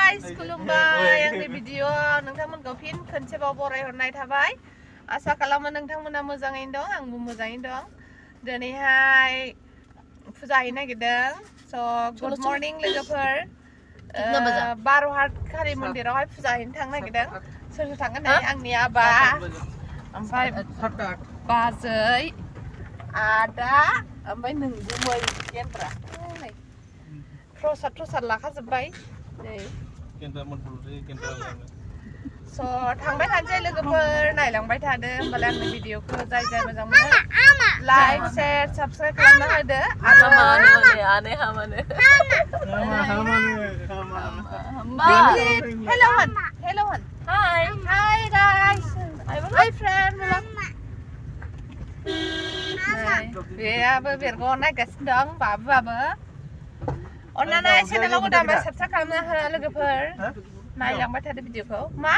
guys, खुलुमबाय आंनि video नोंथांमोनखौ fin खनसेबाव बरायहरनाय थाबाय आसा खालामो नोंथांमोना मोजाङैनो दं आंबो मोजाङैनो दं दिनैहाय फुजा हैनो नागिरदों स गुड मर्निं लोगोफोर बारहाट कारि मन्दिरावहाय फुजा हैनो थांनो नागिरदों सोर सोर थांगोन नै आंनि आबा ओमफ्राय बाजै आदा ओमफ्राय नोंगुमै केन्द्रा प्रसाद लाखाजोब्बाय नै स थांबाय थानोसै लोगोफोर नायलांबाय थादो होमबालाय आंनि भिडिअखौ जाय मोजां मोनो लाइक शेयार साबस्क्राइब खालामना होदो हेलौ होन हाय गाइस हाय फ्रेन्ड बेयाबो बेरगौ नायगासिनो दं बाबुआबो अन्नानै चेनेलाव गोदानबा साबस्क्राइब खालामना हो लोगोफोर नायलांबाय थादो भिडिअखौ मा